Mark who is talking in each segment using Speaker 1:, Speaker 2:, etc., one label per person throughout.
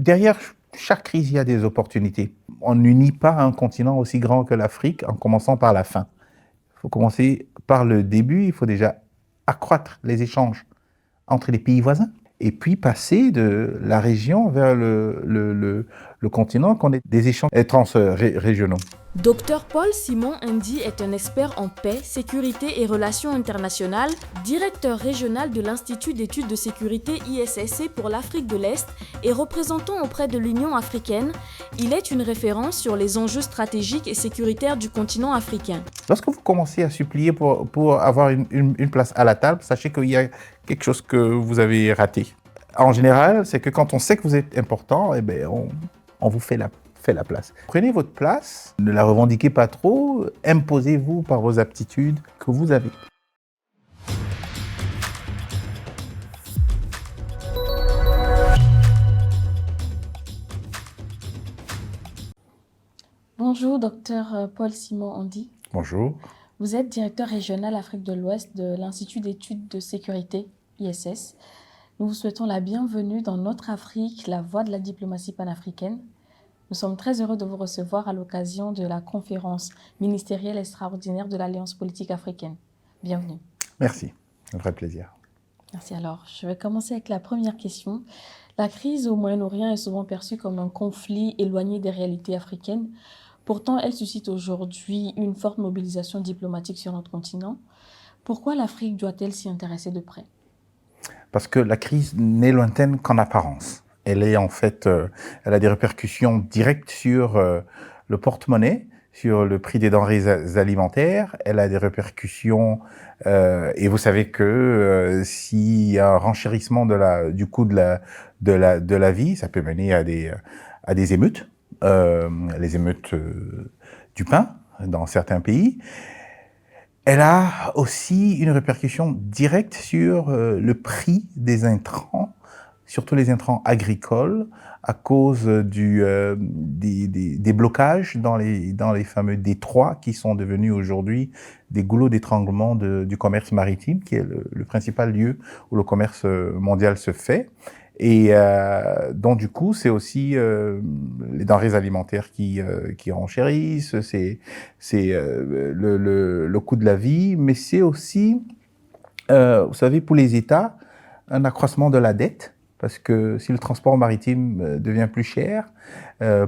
Speaker 1: derrière chaque crise, il y a des opportunités. On n'unit pas un continent aussi grand que l'Afrique en commençant par la fin. Il faut commencer par le début, il faut déjà accroître les échanges entre les pays voisins et puis passer de la région vers le continent, qu'on ait des échanges transrégionaux.
Speaker 2: Dr Paul Simon Ndi est un expert en paix, sécurité et relations internationales, directeur régional de l'Institut d'études de sécurité ISSC pour l'Afrique de l'Est et représentant auprès de l'Union africaine. Il est une référence sur les enjeux stratégiques et sécuritaires du continent africain.
Speaker 1: Lorsque vous commencez à supplier pour avoir une place à la table, sachez qu'il y a quelque chose que vous avez raté. En général, c'est que quand on sait que vous êtes important, eh bien, on vous fait la place. Prenez votre place, ne la revendiquez pas trop, imposez-vous par vos aptitudes que vous avez.
Speaker 2: Bonjour, Dr Paul Simon Ndi.
Speaker 1: Bonjour.
Speaker 2: Vous êtes directeur régional Afrique de l'Ouest de l'Institut d'études de sécurité, ISS. Nous vous souhaitons la bienvenue dans notre Afrique, la voie de la diplomatie panafricaine. Nous sommes très heureux de vous recevoir à l'occasion de la conférence ministérielle extraordinaire de l'Alliance politique africaine. Bienvenue.
Speaker 1: Merci, un vrai plaisir.
Speaker 2: Merci. Alors, je vais commencer avec la première question. La crise au Moyen-Orient est souvent perçue comme un conflit éloigné des réalités africaines. Pourtant, elle suscite aujourd'hui une forte mobilisation diplomatique sur notre continent. Pourquoi l'Afrique doit-elle s'y intéresser de près?
Speaker 1: Parce que la crise n'est lointaine qu'en apparence. Elle est en fait, elle a des répercussions directes sur le porte-monnaie, sur le prix des denrées alimentaires. Elle a des répercussions, et vous savez que s'il y a un renchérissement du coût de la vie, ça peut mener à des émeutes, les émeutes du pain dans certains pays. Elle a aussi une répercussion directe sur le prix des intrants, surtout les intrants agricoles, à cause des blocages dans les fameux détroits qui sont devenus aujourd'hui des goulots d'étranglement du commerce maritime, qui est le principal lieu où le commerce mondial se fait. Et donc du coup, c'est aussi les denrées alimentaires qui renchérissent, c'est le coût de la vie, mais c'est aussi, vous savez, pour les États, un accroissement de la dette, parce que si le transport maritime devient plus cher,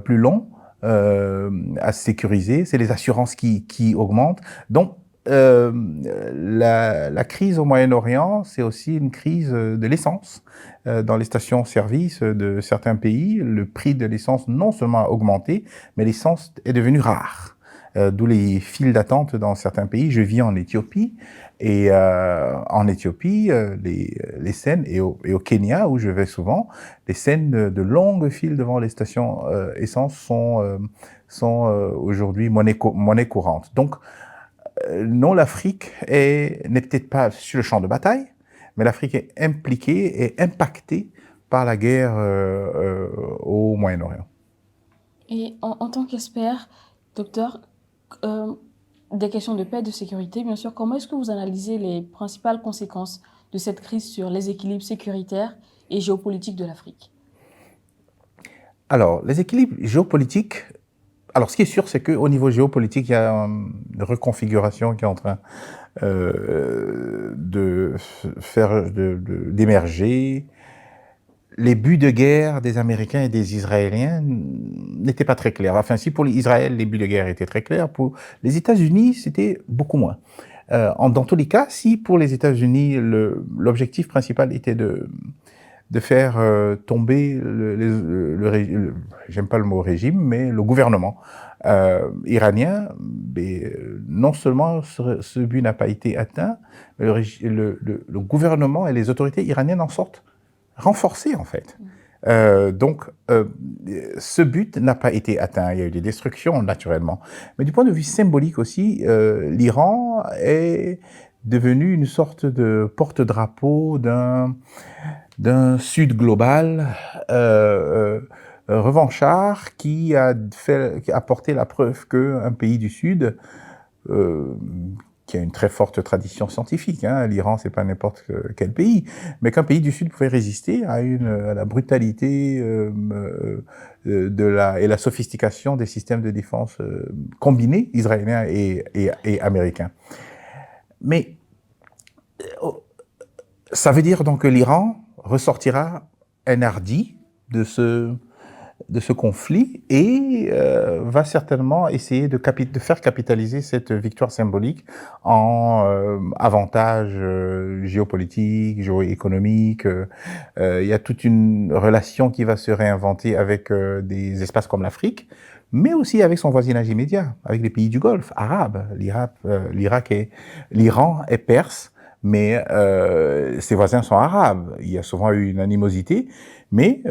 Speaker 1: plus long à sécuriser, c'est les assurances qui augmentent. Donc la crise au Moyen-Orient, c'est aussi une crise de l'essence. Dans les stations-service de certains pays, le prix de l'essence non seulement a augmenté, mais l'essence est devenue rare. D'où les files d'attente dans certains pays. Je vis en Éthiopie, et en Éthiopie, les scènes, et au Kenya, où je vais souvent, les scènes de longues files devant les stations essence sont aujourd'hui monnaie courante. Donc, non, l'Afrique n'est peut-être pas sur le champ de bataille, mais l'Afrique est impliquée et impactée par la guerre au Moyen-Orient.
Speaker 2: Et en tant qu'expert, docteur, des questions de paix et de sécurité, bien sûr, comment est-ce que vous analysez les principales conséquences de cette crise sur les équilibres sécuritaires et géopolitiques de l'Afrique?
Speaker 1: Alors, les équilibres géopolitiques, alors ce qui est sûr, c'est qu'au niveau géopolitique, il y a une reconfiguration qui est en train d'émerger. Les buts de guerre des Américains et des Israéliens n'étaient pas très clairs. Enfin, si pour Israël, les buts de guerre étaient très clairs, pour les États-Unis, c'était beaucoup moins. Dans tous les cas, si pour les États-Unis, l'objectif principal était de faire tomber j'aime pas le mot régime, mais le gouvernement iranien, non seulement ce but n'a pas été atteint, mais le gouvernement et les autorités iraniennes en sortent renforcées, en fait. Donc, ce but n'a pas été atteint. Il y a eu des destructions, naturellement. Mais du point de vue symbolique aussi, l'Iran est devenu une sorte de porte-drapeau d'un Sud global revanchard qui a porté la preuve qu'un pays du Sud qui a une très forte tradition scientifique. Hein. L'Iran, c'est pas n'importe quel pays, mais qu'un pays du Sud pouvait résister à la brutalité et la sophistication des systèmes de défense combinés israéliens et américains. Mais ça veut dire donc que l'Iran ressortira enhardi de ce conflit et va certainement essayer de faire capitaliser cette victoire symbolique en avantages géopolitiques, géoéconomiques. Il y a toute une relation qui va se réinventer avec des espaces comme l'Afrique, mais aussi avec son voisinage immédiat, avec les pays du Golfe arabes. L'Iran est perse, mais ses voisins sont arabes. Il y a souvent eu une animosité, mais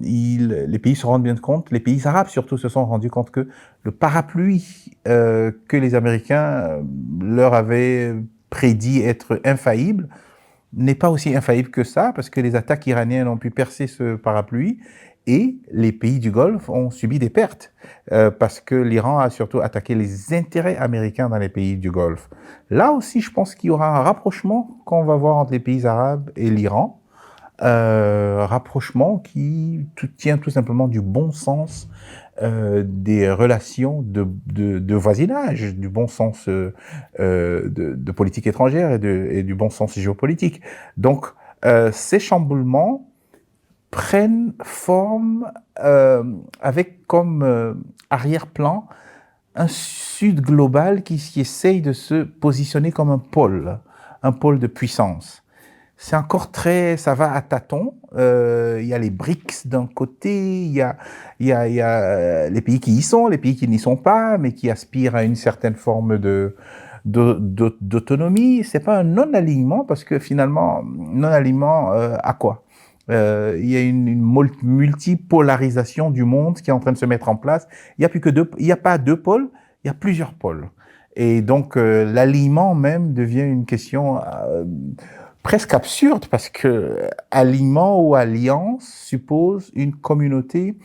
Speaker 1: les pays se rendent bien compte, les pays arabes surtout se sont rendus compte que le parapluie que les Américains leur avaient prédit être infaillible n'est pas aussi infaillible que ça, parce que les attaques iraniennes ont pu percer ce parapluie, et les pays du Golfe ont subi des pertes, parce que l'Iran a surtout attaqué les intérêts américains dans les pays du Golfe. Là aussi, je pense qu'il y aura un rapprochement qu'on va voir entre les pays arabes et l'Iran, rapprochement qui tient tout simplement du bon sens des relations de voisinage, du bon sens de politique étrangère et du bon sens géopolitique. Donc, ces chamboulements prennent forme avec comme arrière-plan un Sud global qui essaye de se positionner comme un pôle de puissance. C'est encore ça va à tâtons. Il y a les BRICS d'un côté, il y a les pays qui y sont, les pays qui n'y sont pas, mais qui aspirent à une certaine forme d'autonomie. C'est pas un non-alignement, parce que finalement, non-alignement à quoi? Il y a une multipolarisation du monde qui est en train de se mettre en place. Il n'y a pas deux pôles, il y a plusieurs pôles. Et donc, l'alignement même devient une question presque absurde, parce que alignement ou alliance suppose une communauté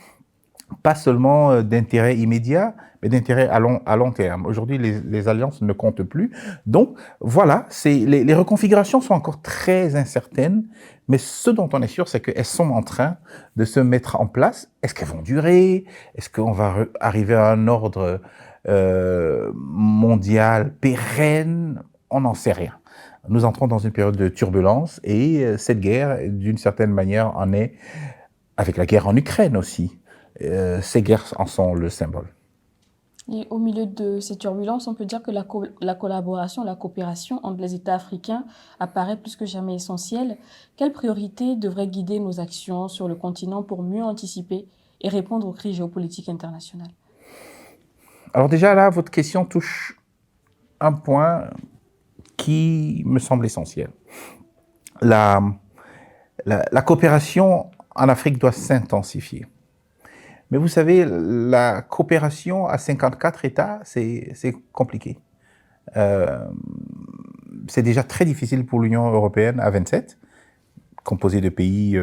Speaker 1: pas seulement d'intérêt immédiat, mais d'intérêt à long terme. Aujourd'hui, les alliances ne comptent plus. Donc, voilà, les reconfigurations sont encore très incertaines, mais ce dont on est sûr, c'est qu'elles sont en train de se mettre en place. Est-ce qu'elles vont durer? Est-ce qu'on va arriver à un ordre mondial pérenne? On n'en sait rien. Nous entrons dans une période de turbulence, et cette guerre, d'une certaine manière, en est, avec la guerre en Ukraine aussi. Ces guerres en sont le symbole.
Speaker 2: Et au milieu de ces turbulences, on peut dire que la collaboration, la coopération entre les États africains apparaît plus que jamais essentielle. Quelles priorités devraient guider nos actions sur le continent pour mieux anticiper et répondre aux crises géopolitiques internationales?
Speaker 1: Alors déjà là, votre question touche un point qui me semble essentiel. La coopération en Afrique doit s'intensifier. Mais vous savez, la coopération à 54 États, c'est compliqué. C'est déjà très difficile pour l'Union européenne à 27, composée de pays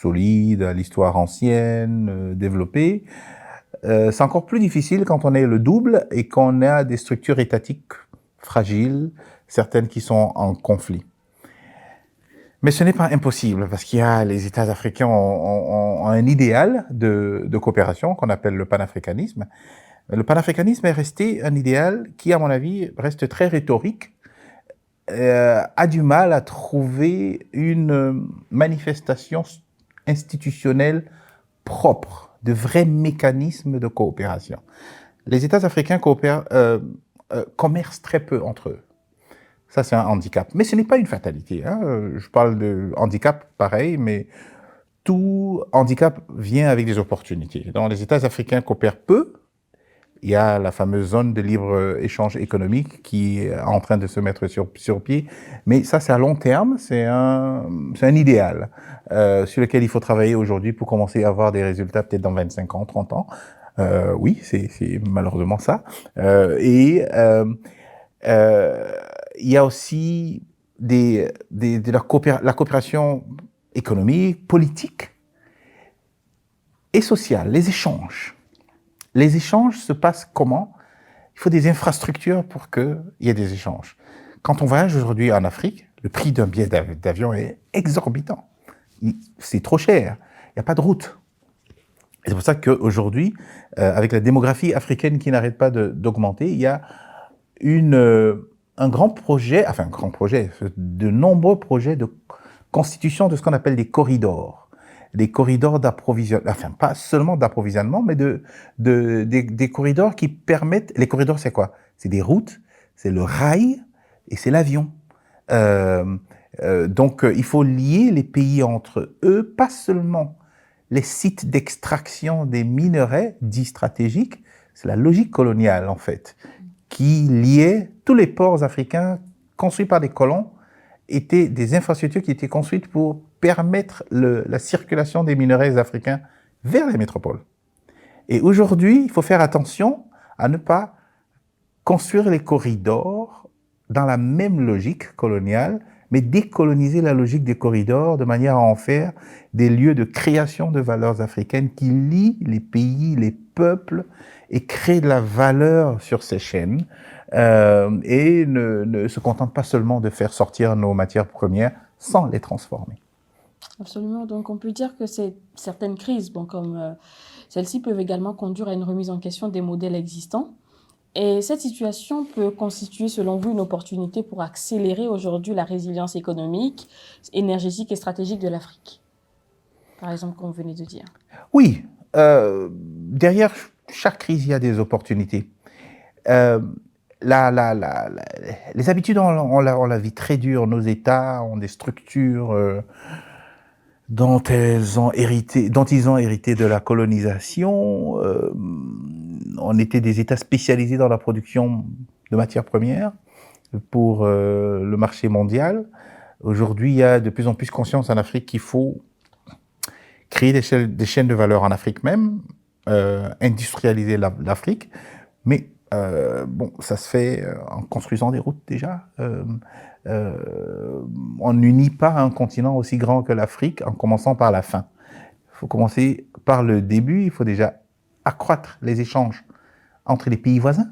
Speaker 1: solides, à l'histoire ancienne, développée. C'est encore plus difficile quand on est le double et qu'on a des structures étatiques fragiles, certaines qui sont en conflit. Mais ce n'est pas impossible, parce qu'il y a les États africains ont un idéal de coopération qu'on appelle le panafricanisme. Le panafricanisme est resté un idéal qui, à mon avis, reste très rhétorique, a du mal à trouver une manifestation institutionnelle propre, de vrais mécanismes de coopération. Les États africains commercent très peu entre eux. Ça, c'est un handicap. Mais ce n'est pas une fatalité. Hein. Je parle de handicap pareil, mais tout handicap vient avec des opportunités. Dans les États africains coopèrent peu. Il y a la fameuse zone de libre-échange économique qui est en train de se mettre sur pied. Mais ça, c'est à long terme. C'est un idéal sur lequel il faut travailler aujourd'hui pour commencer à avoir des résultats peut-être dans 25 ans, 30 ans. Oui, c'est malheureusement ça. Il y a aussi la coopération économique, politique et sociale, les échanges. Les échanges se passent comment? il faut des infrastructures pour qu'il y ait des échanges. Quand on voyage aujourd'hui en Afrique, le prix d'un billet d'avion est exorbitant. C'est trop cher. Il n'y a pas de route. Et c'est pour ça qu'aujourd'hui, avec la démographie africaine qui n'arrête pas d'augmenter, il y a un grand projet, de nombreux projets de constitution de ce qu'on appelle des corridors. Des corridors d'approvisionnement, enfin pas seulement d'approvisionnement, mais des corridors qui permettent... Les corridors, c'est quoi? C'est des routes, c'est le rail et c'est l'avion. Donc, il faut lier les pays entre eux, pas seulement les sites d'extraction des minerais dits stratégiques, c'est la logique coloniale en fait, qui liait tous les ports africains construits par des colons, étaient des infrastructures qui étaient construites pour permettre la circulation des minerais africains vers les métropoles. Et aujourd'hui, il faut faire attention à ne pas construire les corridors dans la même logique coloniale, mais décoloniser la logique des corridors de manière à en faire des lieux de création de valeurs africaines qui lient les pays, les peuples et créent de la valeur sur ces chaînes et ne se contentent pas seulement de faire sortir nos matières premières sans les transformer.
Speaker 2: Absolument. Donc, on peut dire que certaines crises, comme celles-ci, peuvent également conduire à une remise en question des modèles existants. Et cette situation peut constituer, selon vous, une opportunité pour accélérer aujourd'hui la résilience économique, énergétique et stratégique de l'Afrique, par exemple, comme vous venez de dire.
Speaker 1: Oui, derrière chaque crise, il y a des opportunités. Les habitudes, on la vit très dure. Nos États ont des structures dont ils ont hérité de la colonisation. On était des États spécialisés dans la production de matières premières pour le marché mondial. Aujourd'hui, il y a de plus en plus conscience en Afrique qu'il faut créer des chaînes de valeur en Afrique même, industrialiser l'Afrique, mais ça se fait en construisant des routes déjà. On n'unit pas un continent aussi grand que l'Afrique en commençant par la fin. Il faut commencer par le début, il faut déjà accroître les échanges entre les pays voisins.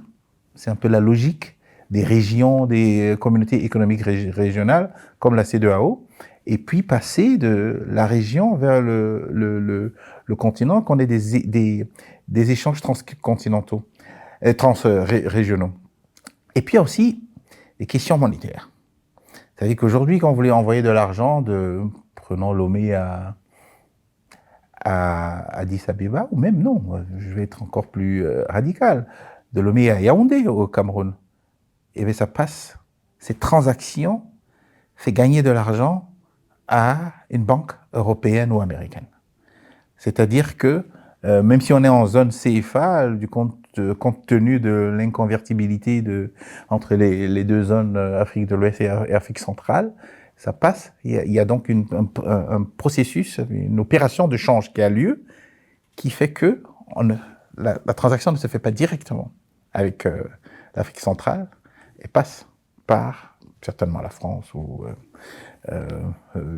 Speaker 1: C'est un peu la logique des régions, des communautés économiques régionales, comme la CEDEAO, et puis passer de la région vers le continent, qu'on ait des échanges transcontinentaux, transrégionaux. Et puis il y a aussi les questions monétaires. C'est-à-dire qu'aujourd'hui, quand vous voulez envoyer de l'argent prenons Lomé à Addis Abeba, ou même non, je vais être encore plus radical, de Lomé à Yaoundé au Cameroun, et bien ça passe, cette transaction fait gagner de l'argent à une banque européenne ou américaine. C'est-à-dire que même si on est en zone CFA, compte tenu de l'inconvertibilité entre les deux zones, Afrique de l'Ouest et Afrique centrale, ça passe. Il y a donc un processus, une opération de change qui a lieu, qui fait que la transaction ne se fait pas directement avec l'Afrique centrale et passe par certainement la France ou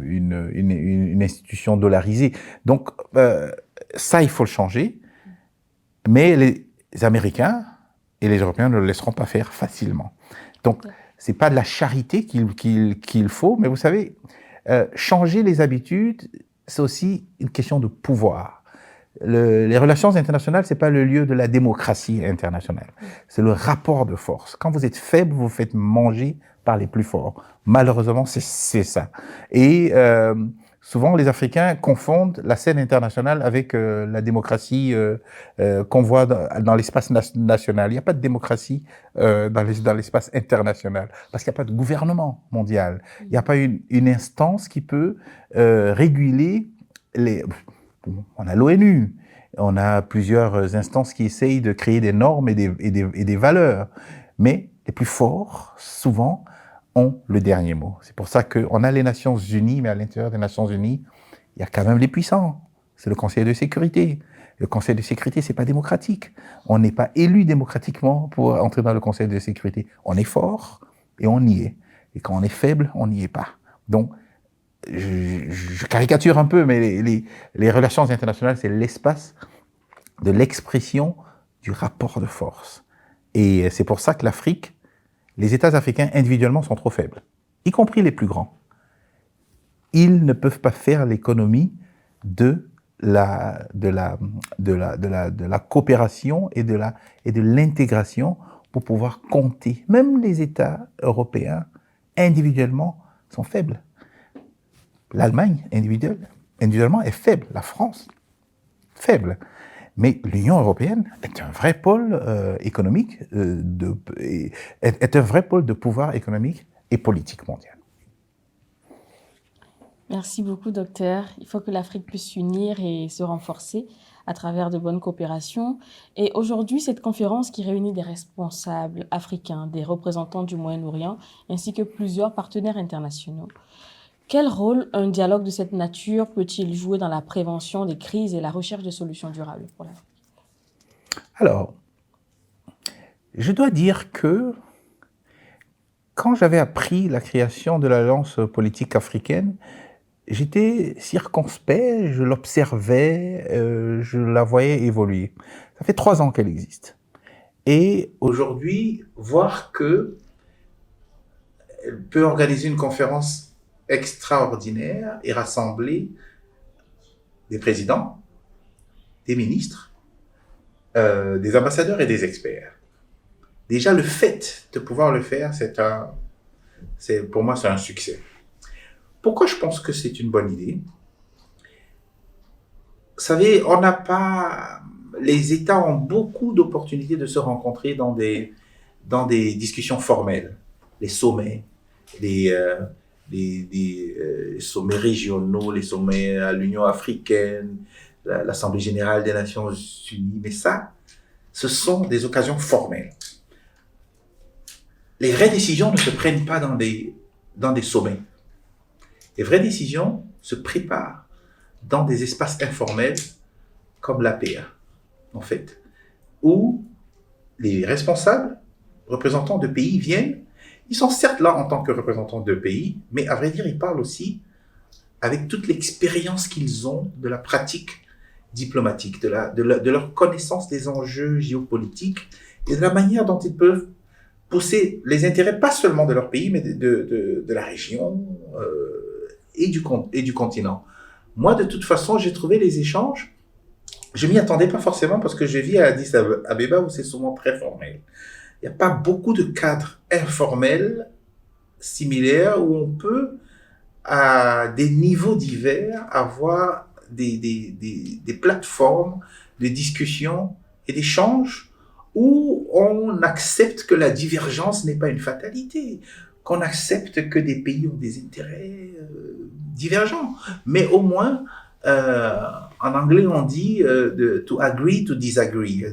Speaker 1: une institution dollarisée. Donc ça, il faut le changer, mais les Américains et les Européens ne le laisseront pas faire facilement. Donc c'est pas de la charité qu'il faut, mais vous savez, changer les habitudes, c'est aussi une question de pouvoir. Les relations internationales, c'est pas le lieu de la démocratie internationale. C'est le rapport de force. Quand vous êtes faible, vous vous faites manger par les plus forts. Malheureusement, c'est ça. Et souvent, les Africains confondent la scène internationale avec la démocratie qu'on voit dans l'espace national. Il n'y a pas de démocratie dans l'espace international parce qu'il n'y a pas de gouvernement mondial. Il n'y a pas une instance qui peut réguler on a l'ONU, on a plusieurs instances qui essayent de créer des normes et des valeurs. Mais les plus forts, souvent, ont le dernier mot. C'est pour ça qu'on a les Nations Unies, mais à l'intérieur des Nations Unies, il y a quand même les puissants. C'est le Conseil de sécurité. Le Conseil de sécurité, c'est pas démocratique. On n'est pas élu démocratiquement pour entrer dans le Conseil de sécurité. On est fort et on y est. Et quand on est faible, on n'y est pas. Donc, je caricature un peu, mais les relations internationales, c'est l'espace de l'expression du rapport de force. Et c'est pour ça que l'Afrique, les États africains individuellement sont trop faibles, y compris les plus grands. Ils ne peuvent pas faire l'économie de la coopération et de l'intégration pour pouvoir compter. Même les États européens, individuellement, sont faibles. L'Allemagne, individuellement, est faible. La France, faible. Mais l'Union européenne est un vrai pôle économique, est un vrai pôle de pouvoir économique et politique mondial.
Speaker 2: Merci beaucoup, docteur. Il faut que l'Afrique puisse s'unir et se renforcer à travers de bonnes coopérations. Et aujourd'hui, cette conférence qui réunit des responsables africains, des représentants du Moyen-Orient, ainsi que plusieurs partenaires internationaux. Quel rôle un dialogue de cette nature peut-il jouer dans la prévention des crises et la recherche de solutions durables pour l'Afrique?
Speaker 1: Alors, je dois dire que quand j'avais appris la création de l'Alliance politique africaine, j'étais circonspect, je l'observais, je la voyais évoluer. Ça fait 3 ans qu'elle existe. Et aujourd'hui, voir qu'elle peut organiser une conférence extraordinaire et rassembler des présidents, des ministres, des ambassadeurs et des experts. Déjà, le fait de pouvoir le faire, pour moi, c'est un succès. Pourquoi je pense que c'est une bonne idée? Vous savez, les États ont beaucoup d'opportunités de se rencontrer dans des discussions formelles. Les sommets, les sommets régionaux, les sommets à l'Union africaine, l'Assemblée générale des Nations unies. Mais ça, ce sont des occasions formelles. Les vraies décisions ne se prennent pas dans des sommets. Les vraies décisions se préparent dans des espaces informels comme l'APA, en fait, où les responsables, représentants de pays viennent. Ils sont certes là en tant que représentants de pays, mais à vrai dire, ils parlent aussi avec toute l'expérience qu'ils ont de la pratique diplomatique, de leur connaissance des enjeux géopolitiques et de la manière dont ils peuvent pousser les intérêts, pas seulement de leur pays, mais de la région et du continent. Moi, de toute façon, j'ai trouvé les échanges, je m'y attendais pas forcément parce que je vis à Addis Abeba où c'est souvent très formel. Il n'y a pas beaucoup de cadres informels similaires où on peut, à des niveaux divers, avoir des plateformes de discussion et d'échange où on accepte que la divergence n'est pas une fatalité, qu'on accepte que des pays ont des intérêts divergents. Mais au moins, en anglais, on dit to agree to disagree,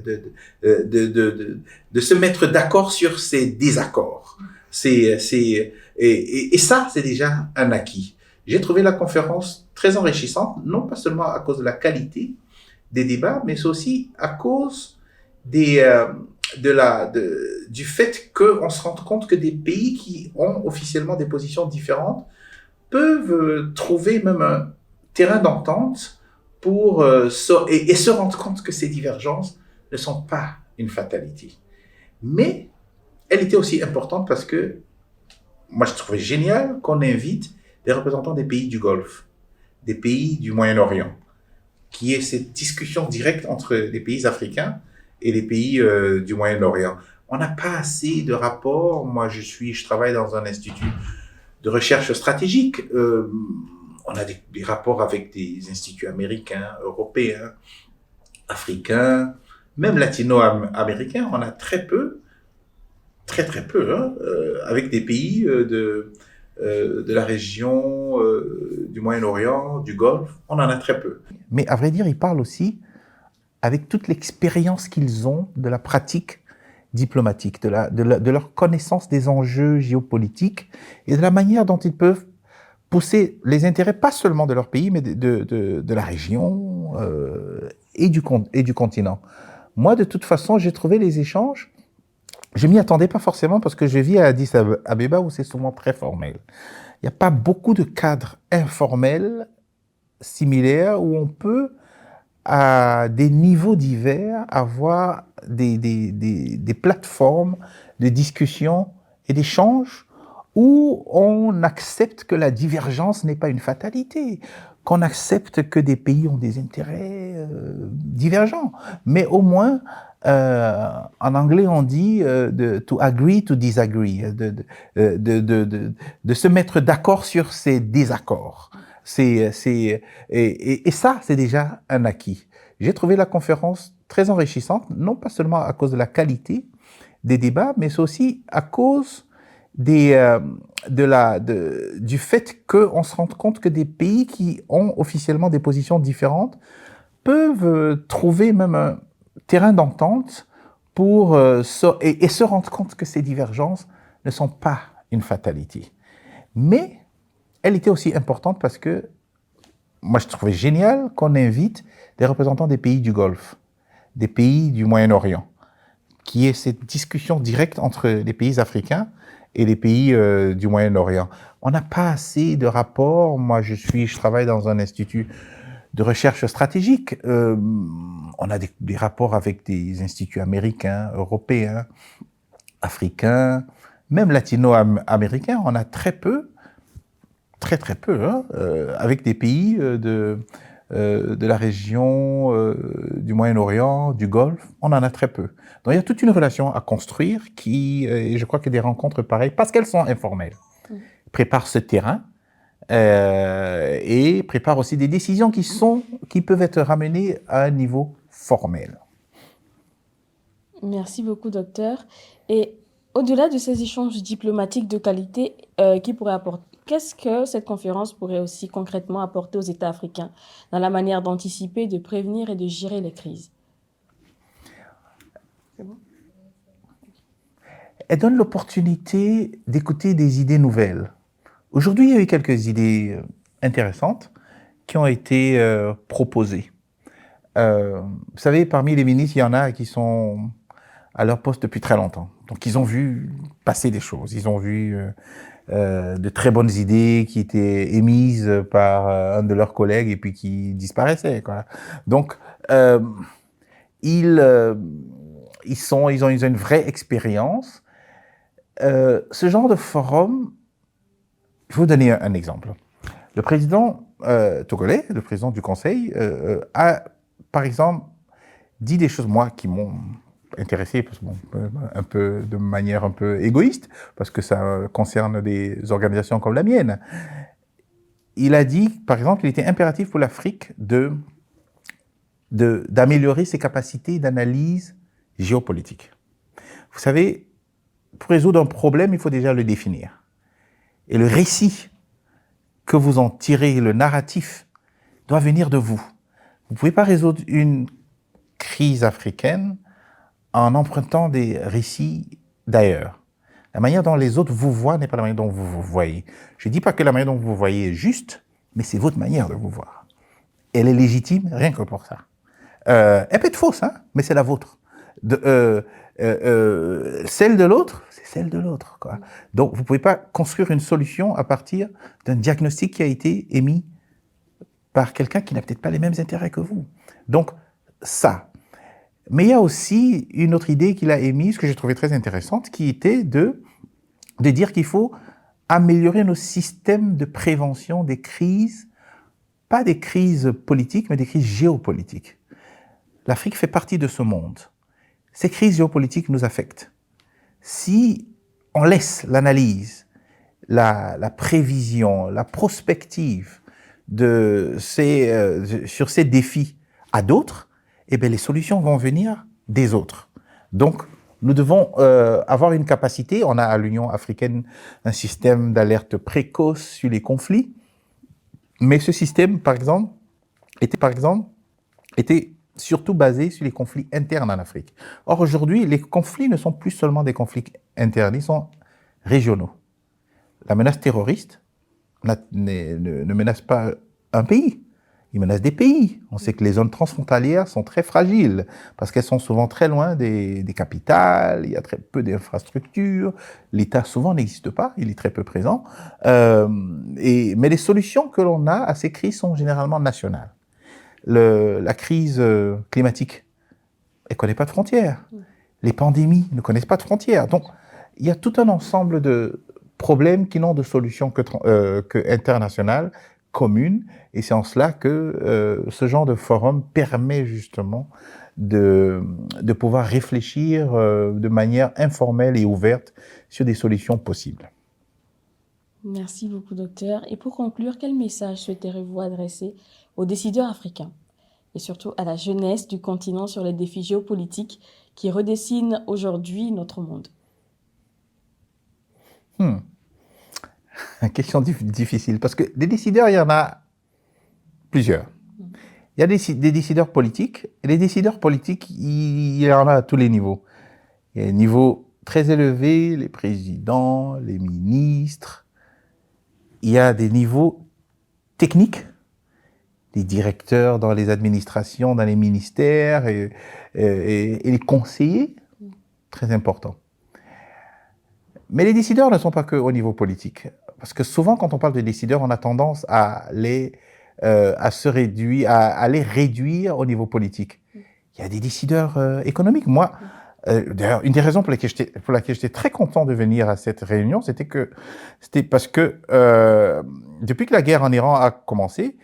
Speaker 1: de se mettre d'accord sur ses désaccords. Et ça, c'est déjà un acquis. J'ai trouvé la conférence très enrichissante, non pas seulement à cause de la qualité des débats, mais aussi à cause du fait qu'on se rende compte que des pays qui ont officiellement des positions différentes peuvent trouver même un terrain d'entente pour se rendre compte que ces divergences ne sont pas une fatalité. Mais elle était aussi importante parce que moi je trouvais génial qu'on invite des représentants des pays du Golfe, des pays du Moyen-Orient, qui ait cette discussion directe entre les pays africains et les pays du Moyen-Orient. On n'a pas assez de rapports. Moi, je travaille dans un institut de recherche stratégique. On a des rapports avec des instituts américains, européens, africains, même latino-américains. On a très peu, très peu, avec des pays de la région du Moyen-Orient, du Golfe. On en a très peu. Mais à vrai dire, ils parlent aussi avec toute l'expérience qu'ils ont de la pratique diplomatique, de leur connaissance des enjeux géopolitiques et de la manière dont ils peuvent pousser les intérêts, pas seulement de leur pays, mais de la région et du continent. Moi, de toute façon, j'ai trouvé les échanges, je m'y attendais pas forcément parce que je vis à Addis Abeba où c'est souvent très formel. Il n'y a pas beaucoup de cadres informels similaires où on peut, à des niveaux divers, avoir des plateformes de discussion et d'échange où on accepte que la divergence n'est pas une fatalité, qu'on accepte que des pays ont des intérêts divergents, mais au moins, en anglais on dit to agree to disagree, de se mettre d'accord sur ses désaccords. Et ça, c'est déjà un acquis. J'ai trouvé la conférence très enrichissante, non pas seulement à cause de la qualité des débats, mais aussi à cause du fait qu'on se rende compte que des pays qui ont officiellement des positions différentes peuvent trouver même un terrain d'entente pour se rendre compte que ces divergences ne sont pas une fatalité. Mais elle était aussi importante parce que moi, je trouvais génial qu'on invite des représentants des pays du Golfe, des pays du Moyen-Orient, qui ait cette discussion directe entre les pays africains et les pays du Moyen-Orient. On n'a pas assez de rapports. Moi, je travaille dans un institut de recherche stratégique. On a des rapports avec des instituts américains, européens, africains, même latino-américains. On a très peu, très peu, hein, avec des pays de la région du Moyen-Orient, du Golfe, on en a très peu. Donc il y a toute une relation à construire et je crois que des rencontres pareilles, parce qu'elles sont informelles, préparent ce terrain et préparent aussi des décisions qui peuvent être ramenées à un niveau formel.
Speaker 2: Merci beaucoup, docteur. Et au-delà de ces échanges diplomatiques de qualité qui pourraient apporter, qu'est-ce que cette conférence pourrait aussi concrètement apporter aux États africains dans la manière d'anticiper, de prévenir et de gérer les crises? C'est bon?
Speaker 1: Elle donne l'opportunité d'écouter des idées nouvelles. Aujourd'hui, il y a eu quelques idées intéressantes qui ont été proposées. Vous savez, parmi les ministres, il y en a qui sont à leur poste depuis très longtemps. Donc, ils ont vu passer des choses. Ils ont vu de très bonnes idées qui étaient émises par un de leurs collègues et puis qui disparaissaient, quoi. Donc, ils ont une vraie expérience. Ce genre de forum, je vais vous donner un exemple. Le président togolais, le président du Conseil, a, par exemple, dit des choses, moi, qui m'ont intéressé, parce que, bon, un peu de manière un peu égoïste, parce que ça concerne des organisations comme la mienne. Il a dit, par exemple, il était impératif pour l'Afrique d'améliorer ses capacités d'analyse géopolitique. Vous savez, pour résoudre un problème, il faut déjà le définir. Et le récit que vous en tirez, le narratif, doit venir de vous. Vous ne pouvez pas résoudre une crise africaine en empruntant des récits d'ailleurs. La manière dont les autres vous voient n'est pas la manière dont vous vous voyez. Je ne dis pas que la manière dont vous vous voyez est juste, mais c'est votre manière de vous voir. Elle est légitime rien que pour ça. Elle peut être fausse, hein, mais c'est la vôtre. Celle de l'autre, c'est celle de l'autre, quoi. Donc, vous ne pouvez pas construire une solution à partir d'un diagnostic qui a été émis par quelqu'un qui n'a peut-être pas les mêmes intérêts que vous. Donc, ça. Mais il y a aussi une autre idée qu'il a émise, que j'ai trouvée très intéressante, qui était de dire qu'il faut améliorer nos systèmes de prévention des crises, pas des crises politiques, mais des crises géopolitiques. L'Afrique fait partie de ce monde. Ces crises géopolitiques nous affectent. Si on laisse l'analyse, la prévision, la prospective sur ces défis à d'autres, eh bien, les solutions vont venir des autres. Donc, nous devons avoir une capacité. On a à l'Union africaine un système d'alerte précoce sur les conflits. Mais ce système, par exemple, était surtout basé sur les conflits internes en Afrique. Or, aujourd'hui, les conflits ne sont plus seulement des conflits internes, ils sont régionaux. La menace terroriste ne menace pas un pays, il menace des pays. On sait que les zones transfrontalières sont très fragiles parce qu'elles sont souvent très loin des capitales, il y a très peu d'infrastructures, l'État souvent n'existe pas, il est très peu présent. Mais les solutions que l'on a à ces crises sont généralement nationales. La crise climatique, elle ne connaît pas de frontières. Les pandémies ne connaissent pas de frontières. Donc, il y a tout un ensemble de problèmes qui n'ont de solution que internationale, commune, et c'est en cela que ce genre de forum permet justement de pouvoir réfléchir de manière informelle et ouverte sur des solutions possibles.
Speaker 2: Merci beaucoup, docteur. Et pour conclure, quel message souhaiterez-vous adresser aux décideurs africains et surtout à la jeunesse du continent sur les défis géopolitiques qui redessinent aujourd'hui notre monde?
Speaker 1: Question difficile, parce que des décideurs, il y en a plusieurs. Il y a des décideurs politiques, et les décideurs politiques, il y en a à tous les niveaux. Il y a un niveau très élevé, les présidents, les ministres. Il y a des niveaux techniques, les directeurs dans les administrations, dans les ministères, et les conseillers, très important. Mais les décideurs ne sont pas que au niveau politique. Parce que souvent, quand on parle de décideurs, on a tendance à les réduire au niveau politique. Il y a des décideurs économiques. Moi, d'ailleurs, une des raisons pour laquelle j'étais très content de venir à cette réunion, c'était parce que depuis que la guerre en Iran a commencé,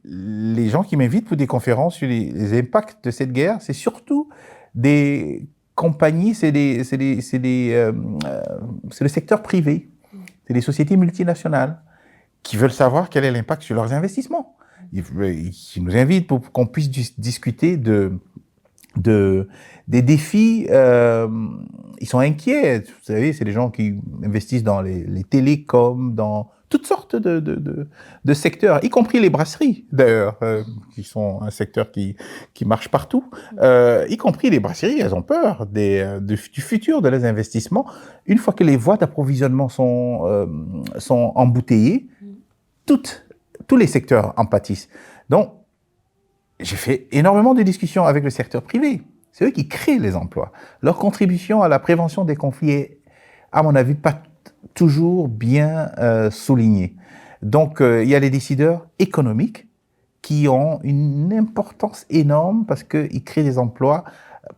Speaker 1: les gens qui m'invitent pour des conférences sur les impacts de cette guerre, c'est surtout des compagnies, c'est le secteur privé, c'est les sociétés multinationales qui veulent savoir quel est l'impact sur leurs investissements. Ils nous invitent pour qu'on puisse discuter des défis. Ils sont inquiets. Vous savez, c'est des gens qui investissent dans les télécoms, dans toutes sortes de secteurs, y compris les brasseries, d'ailleurs, qui sont un secteur qui marche partout. Y compris les brasseries, elles ont peur du futur de leurs investissements. Une fois que les voies d'approvisionnement sont embouteillées, tous les secteurs en pâtissent. Donc, j'ai fait énormément de discussions avec le secteur privé. C'est eux qui créent les emplois. Leur contribution à la prévention des conflits est, à mon avis, pas toujours bien soulignée. Donc, il y a les décideurs économiques qui ont une importance énorme parce qu'ils créent des emplois,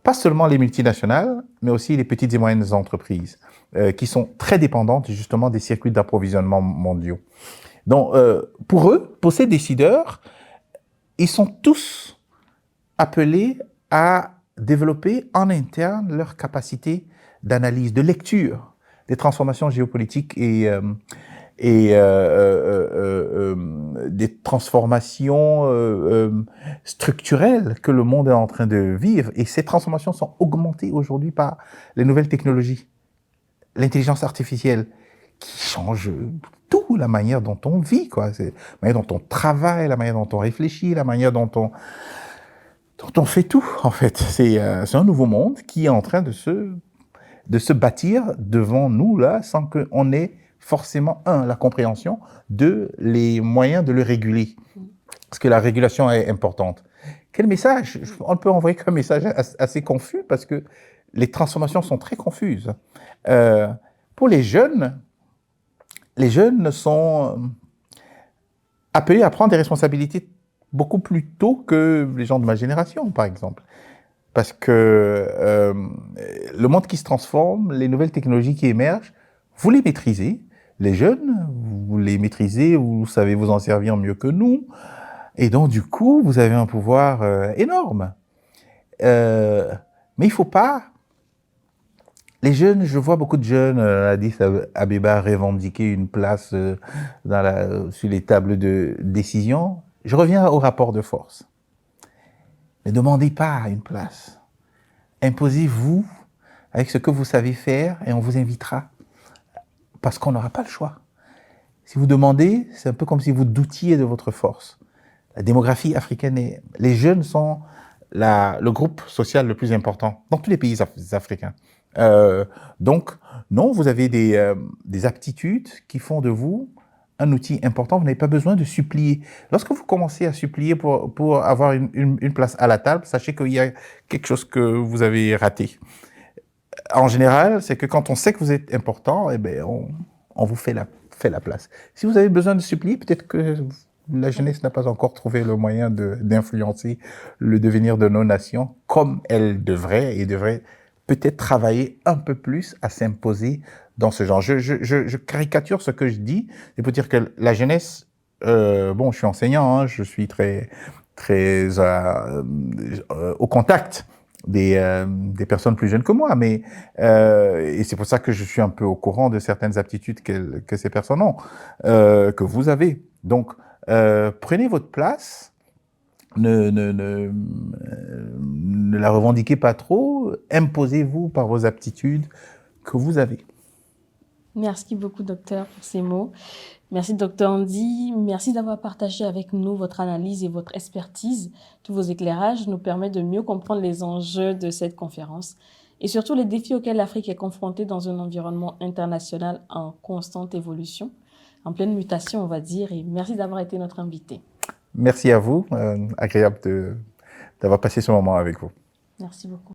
Speaker 1: pas seulement les multinationales, mais aussi les petites et moyennes entreprises, qui sont très dépendantes justement des circuits d'approvisionnement mondiaux. Donc, pour ces décideurs, ils sont tous appelés à développer en interne leur capacité d'analyse, de lecture des transformations géopolitiques et des transformations structurelles que le monde est en train de vivre. Et ces transformations sont augmentées aujourd'hui par les nouvelles technologies, l'intelligence artificielle, qui change tout, la manière dont on vit, quoi. C'est la manière dont on travaille, la manière dont on réfléchit, la manière dont on fait tout, en fait. C'est un nouveau monde qui est en train de se bâtir devant nous, là, sans qu'on ait forcément, la compréhension les moyens de le réguler. Parce que la régulation est importante. Quel message? On peut envoyer qu'un message assez confus, parce que les transformations sont très confuses. Pour les jeunes sont appelés à prendre des responsabilités beaucoup plus tôt que les gens de ma génération, par exemple. Parce que le monde qui se transforme, les nouvelles technologies qui émergent, vous les maîtrisez. Les jeunes, vous les maîtrisez, vous savez vous en servir mieux que nous. Et donc, du coup, vous avez un pouvoir énorme. Mais il ne faut pas... Les jeunes, je vois beaucoup de jeunes à Addis Abeba revendiquer une place sur les tables de décision. Je reviens au rapport de force. Ne demandez pas une place. Imposez-vous avec ce que vous savez faire et on vous invitera. Parce qu'on n'aura pas le choix. Si vous demandez, c'est un peu comme si vous doutiez de votre force. La démographie africaine, les jeunes sont le groupe social le plus important dans tous les pays africains. Donc, non, vous avez des aptitudes qui font de vous un outil important. Vous n'avez pas besoin de supplier. Lorsque vous commencez à supplier pour avoir une place à la table, sachez qu'il y a quelque chose que vous avez raté. En général, c'est que quand on sait que vous êtes important, eh bien, on vous fait la place. Si vous avez besoin de supplier, peut-être que La jeunesse n'a pas encore trouvé le moyen d'influencer le devenir de nos nations comme elle devrait et devrait peut-être travailler un peu plus à s'imposer dans ce genre. Je caricature ce que je dis, c'est pour dire que la jeunesse, bon, je suis enseignant, hein, je suis très au contact des personnes plus jeunes que moi, mais et c'est pour ça que je suis un peu au courant de certaines aptitudes que ces personnes ont, que vous avez. Donc, prenez votre place, ne la revendiquez pas trop, imposez-vous par vos aptitudes que vous avez.
Speaker 2: Merci beaucoup, docteur, pour ces mots. Merci, docteur Andy. Merci d'avoir partagé avec nous votre analyse et votre expertise. Tous vos éclairages nous permettent de mieux comprendre les enjeux de cette conférence et surtout les défis auxquels l'Afrique est confrontée dans un environnement international en constante évolution, en pleine mutation, on va dire. Et merci d'avoir été notre invité.
Speaker 1: Merci à vous. Agréable d'avoir passé ce moment avec vous.
Speaker 2: Merci beaucoup.